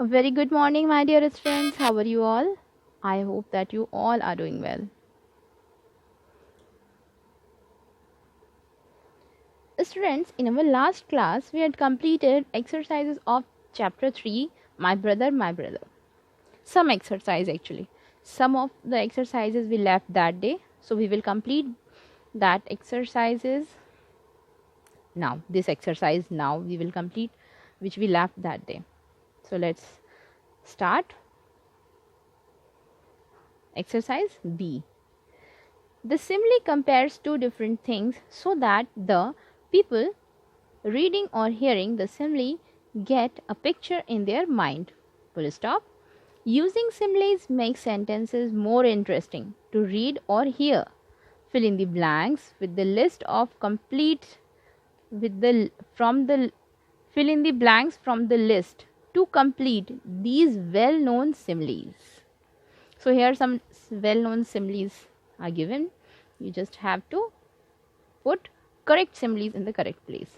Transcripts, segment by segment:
A very good morning, my dearest friends. How are you all? I hope that you all are doing well. Students, in our last class, we had completed exercises of chapter 3, My Brother, My Brother. Some exercise actually. Some of the exercises we left that day. So we will complete that exercises now. This exercise now we will complete which we left that day. So let's start. Exercise B. The simile compares two different things so that the people reading or hearing the simile get a picture in their mind. Full stop. Using similes makes sentences more interesting to read or hear. Fill in the blanks with the list of complete with the from the fill in the blanks from the list to complete these well-known similes. So here some well-known similes are given. You just have to put correct similes in the correct place.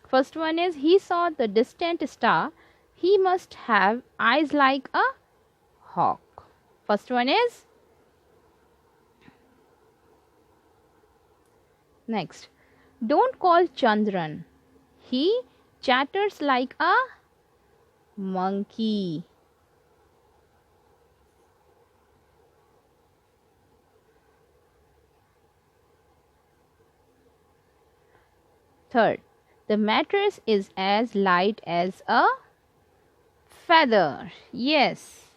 First one is he saw the distant star. He must have eyes like a hawk. First one is next. Don't call Chandran. He chatters like a monkey. Third, the mattress is as light as a feather. Yes.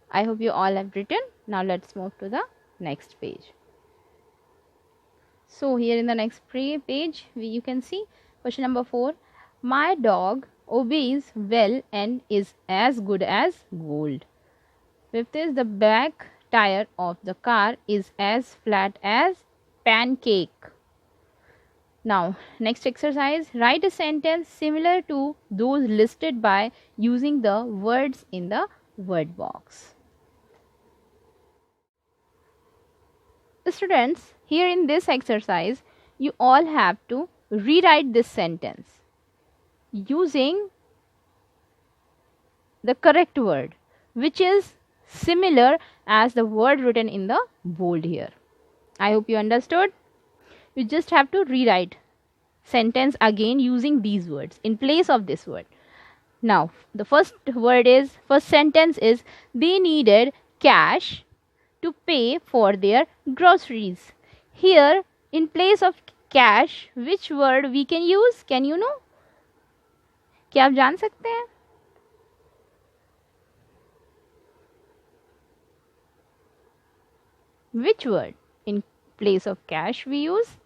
I hope you all have written. Now let's move to the next page. So here in the next page you can see question number 4. My dog obeys well and is as good as gold. Fifth is the back tire of the car is as flat as pancake. Now next exercise, write a sentence similar to those listed by using the words in the word box. Students, here in this exercise you all have to rewrite this sentence using the correct word which is similar as the word written in the bold here. I hope you understood. You just have to rewrite sentence again using these words in place of this word. Now the first sentence is they needed cash to pay for their groceries. Here in place of cash which word we can use? Can you know? क्या आप जान सकते हैं? Which word? In place of cash we use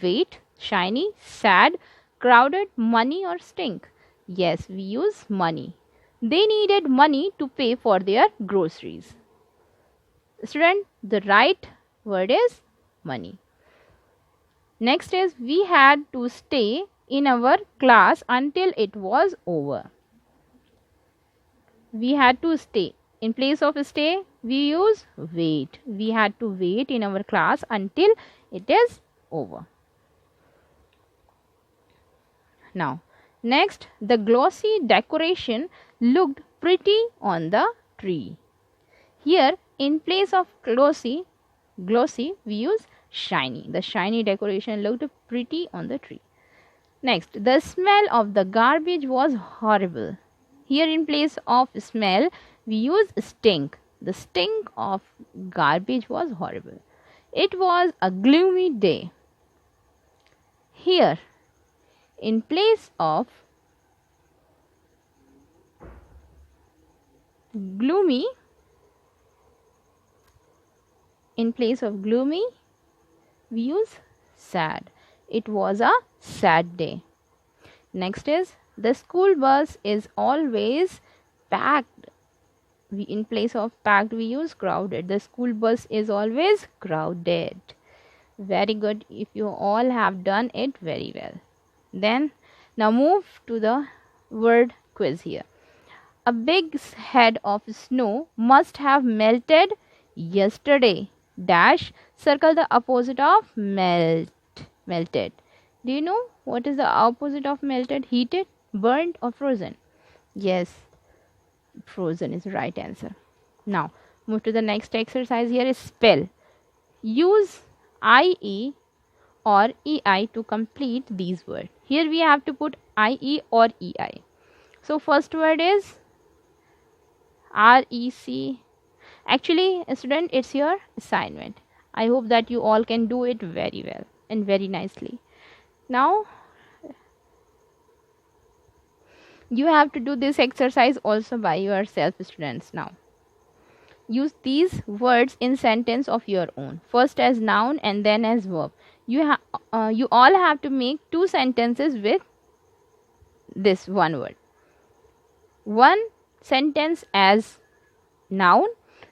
wait, shiny, sad, crowded, money or stink. Yes, we use money. They needed money to pay for their groceries. Student, the right word is money. Next is we had to stay in our class until it was over. We had to stay. In place of stay, we use wait. We had to wait in our class until it is over. Now, next, the glossy decoration looked pretty on the tree. Here, in place of glossy, we use shiny. The shiny decoration looked pretty on the tree. Next, the smell of the garbage was horrible. Here, in place of smell, we use stink. The stink of garbage was horrible. It was a gloomy day. Here, in place of gloomy, we use sad. It was a sad day. Next is the school bus is always packed. In place of packed we use crowded. The school bus is always crowded. Very good. If you all have done it very well. Then now move to the word quiz here. A big head of snow must have melted yesterday. Dash, circle the opposite of melted. Do you know what is the opposite of melted? Heated, burnt, or frozen? Yes, frozen is the right answer. Now, move to the next exercise. Here is spell. Use IE or EI to complete these words. Here we have to put IE or EI. So, first word is REC. Actually, student, it's your assignment. I hope that you all can do it very well and very nicely. Now, you have to do this exercise also by yourself, students. Now, use these words in sentence of your own, first as noun and then as verb. You all have to make 2 sentences with this one word. One sentence as noun,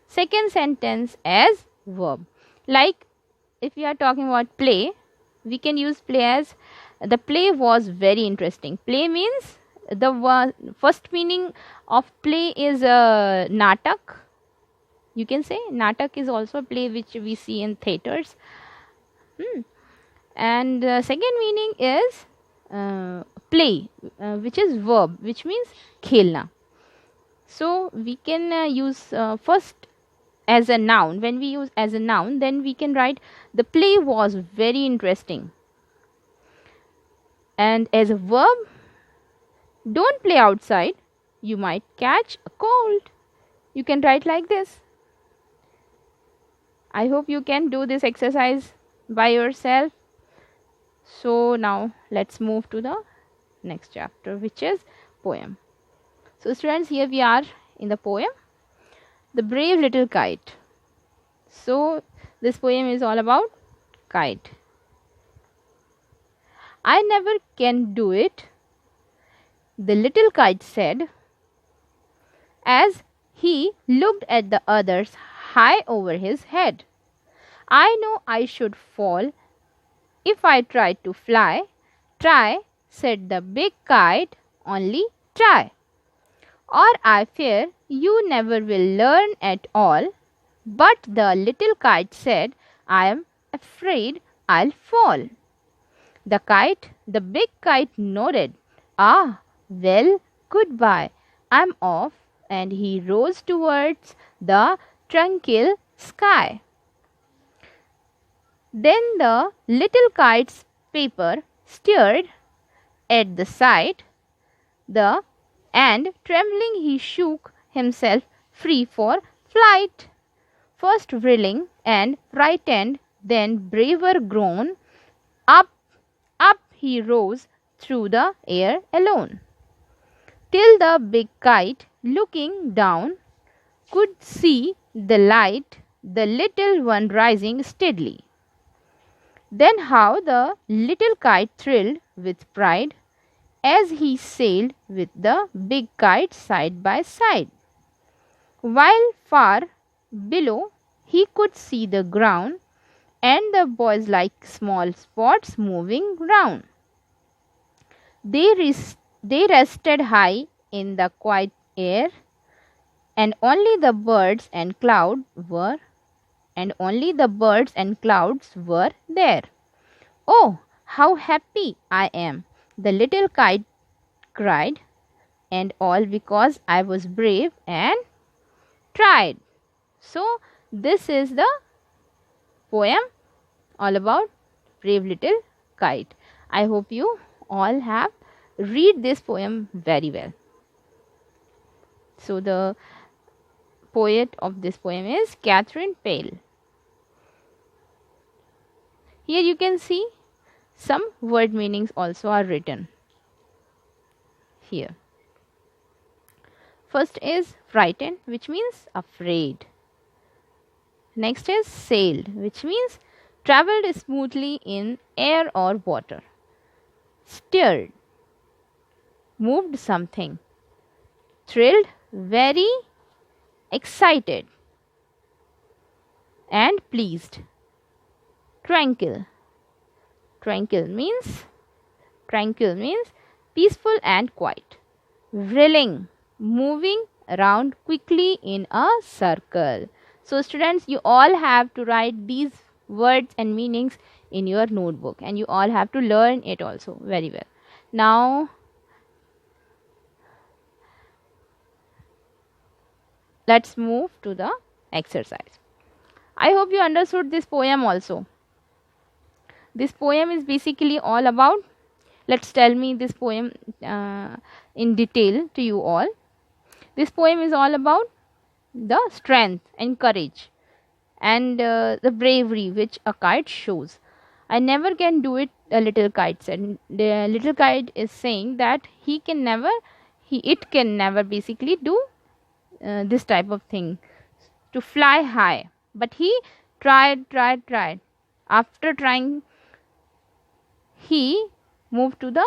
second sentence as verb. Like if we are talking about play, we can use play as the play was very interesting. Play means the first meaning of play is natak. You can say natak is also a play which we see in theaters. And second meaning is play, which is verb, which means khelna. So we can use first as a noun. When we use as a noun, then we can write the play was very interesting. And as a verb, don't play outside, you might catch a cold. You can write like this. I hope you can do this exercise by yourself. So now let's move to the next chapter, which is poem. So students, here we are in the poem, The Brave Little Kite. So this poem is all about kite. I never can do it, the little kite said, as he looked at the others high over his head. I know I should fall if I tried to fly. Try, said the big kite, only try. Or I fear you never will learn at all. But the little kite said, I am afraid I'll fall. The big kite nodded. Ah, well, goodbye. I'm off. And he rose towards the tranquil sky. Then the little kite's paper stirred at the sight, and trembling he shook himself free for flight. First reeling and frightened, then braver grown, up he rose through the air alone, till the big kite, looking down, could see the light, the little one rising steadily. Then how the little kite thrilled with pride as he sailed with the big kite side by side, while far below he could see the ground and the boys like small spots moving round. They rested high in the quiet air, and only the birds and clouds were there. Oh, how happy I am, the little kite cried, and all because I was brave and tried. So, this is the poem all about brave little kite. I hope you all have read this poem very well. So, the poet of this poem is Catherine Pale. Here you can see some word meanings also are written here. First is frightened, which means afraid. Next is sailed, which means traveled smoothly in air or water. Stirred, moved something. Thrilled, very excited. And pleased. Tranquil. Tranquil means peaceful and quiet. Reeling, moving around quickly in a circle. So students, you all have to write these words and meanings in your notebook, and you all have to learn it also very well. Now let's move to the exercise. I hope you understood this poem also. This poem is basically all about, let's tell me this poem in detail to you all. This poem is all about the strength and courage and the bravery which a kite shows. I never can do it, a little kite said. The little kite is saying that it can never basically do this type of thing, to fly high. But he tried. After trying, he moved to the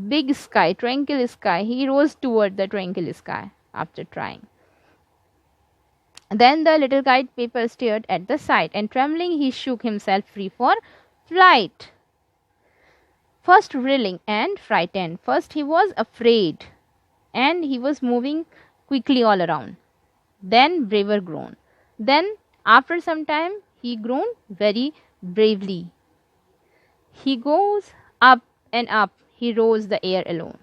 big sky, tranquil sky. He rose toward the tranquil sky after trying. Then the little kite paper stared at the sight, and trembling he shook himself free for flight. First reeling and frightened. First he was afraid, and he was moving quickly all around. Then braver grown. Then after some time he grown very bravely. He goes up and up. He rose the air alone.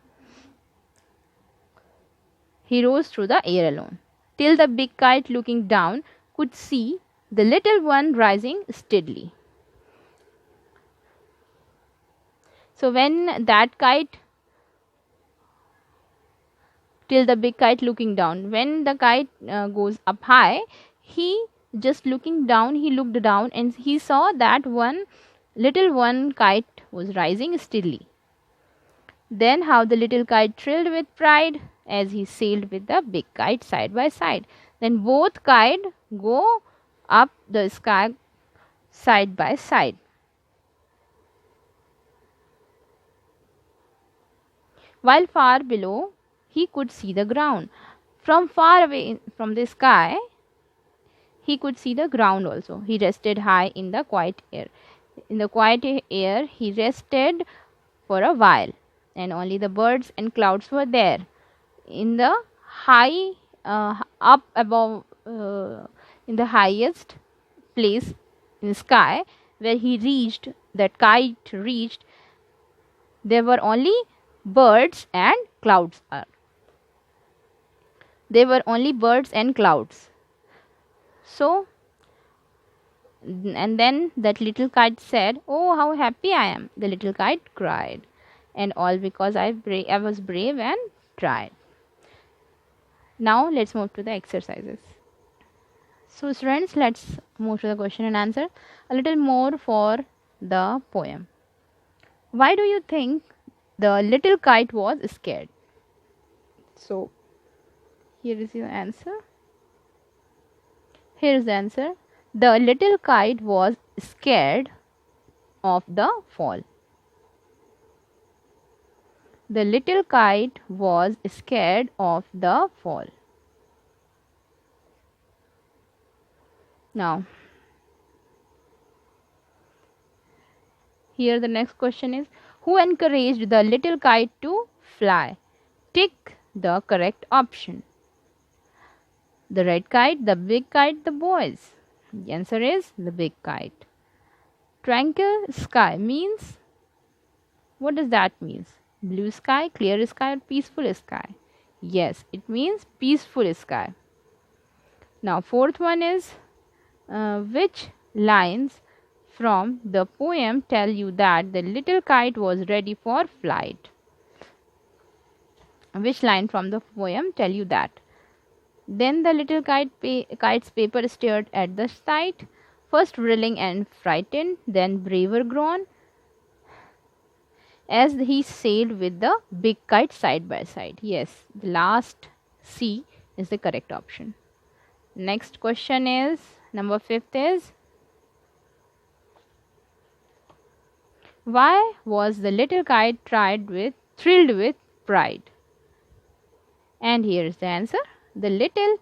He rose through the air alone, till the big kite looking down could see the little one rising steadily. So when that kite, till the big kite looking down, when the kite goes up high, he just looking down, he looked down and he saw that one kite was rising steadily. Then how the little kite thrilled with pride as he sailed with the big kite side by side. Then both kites go up the sky side by side. While far below he could see the ground. From far away from the sky he could see the ground also. He rested high in the quiet air. In the quiet air he rested for a while, and only the birds and clouds were there. In the high up above in the highest place in the sky where that kite reached, there were only birds and clouds. There were only birds and clouds. So, and then that little kite said, "Oh, how happy I am!" The little kite cried, and all because I was brave and tried. Now let's move to the exercises. So students, let's move to the question and answer. A little more for the poem. Why do you think the little kite was scared? So here is your answer. Here is the answer. The little kite was scared of the fall. The little kite was scared of the fall. Now, here the next question is, who encouraged the little kite to fly? Tick the correct option. The red kite, the big kite, the boys. The answer is the big kite. Tranquil sky means, what does that mean? Blue sky, clear sky, or peaceful sky? Yes, it means peaceful sky. Now fourth one is, which lines from the poem tell you that the little kite was ready for flight? Which line from the poem tell you that? Then the little kite's paper stared at the sight, first reeling and frightened, then braver grown, as he sailed with the big kite side by side. Yes, the last C is the correct option. Next question is, number 5th is, why was the little kite thrilled with pride? And here is the answer. The little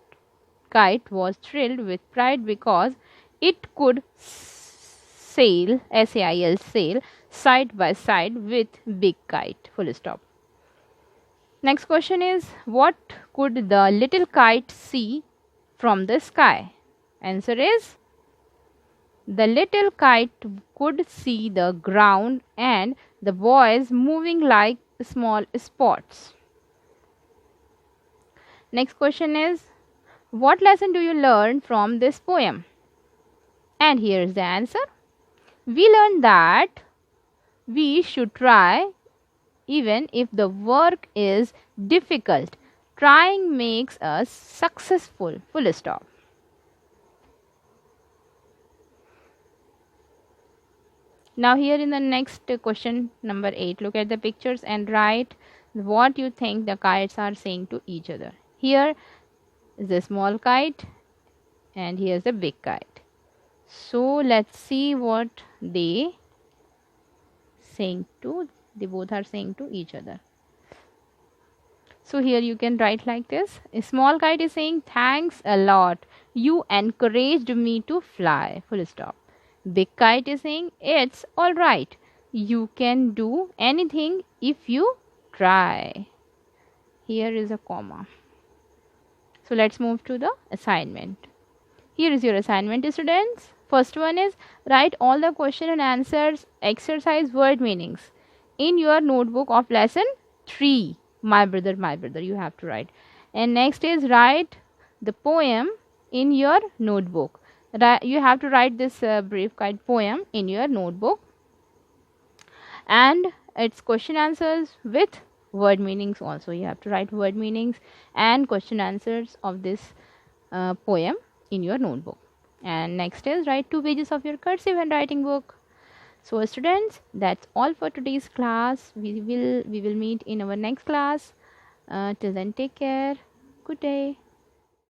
kite was thrilled with pride because it could sail, S-A-I-L, sail, side by side with big kite, full stop. Next question is, what could the little kite see from the sky? Answer is The little kite could see the ground and the boys moving like small spots. Next question is, what lesson do you learn from this poem? And here is the answer. We learned that we should try even if the work is difficult. Trying makes us successful. Full stop. Now here in the next question number 8, look at the pictures and write what you think the kites are saying to each other. Here is a small kite and here is a big kite. So let's see what they both are saying to each other. So here you can write like this. A small kite is saying, thanks a lot. You encouraged me to fly. Full stop. Big kite is saying, it's alright. You can do anything if you try. Here is a comma. So let's move to the assignment. Here is your assignment, students. First one is, write all the question and answers exercise word meanings in your notebook of lesson 3. My brother, you have to write. And next is, write the poem in your notebook. You have to write this Brave Kite poem in your notebook, and its question answers with word meanings also. You have to write word meanings and question answers of this poem in your notebook. And next is, write 2 pages of your cursive handwriting book. So students, that's all for today's class. We will meet in our next class. Till then, take care. Good day.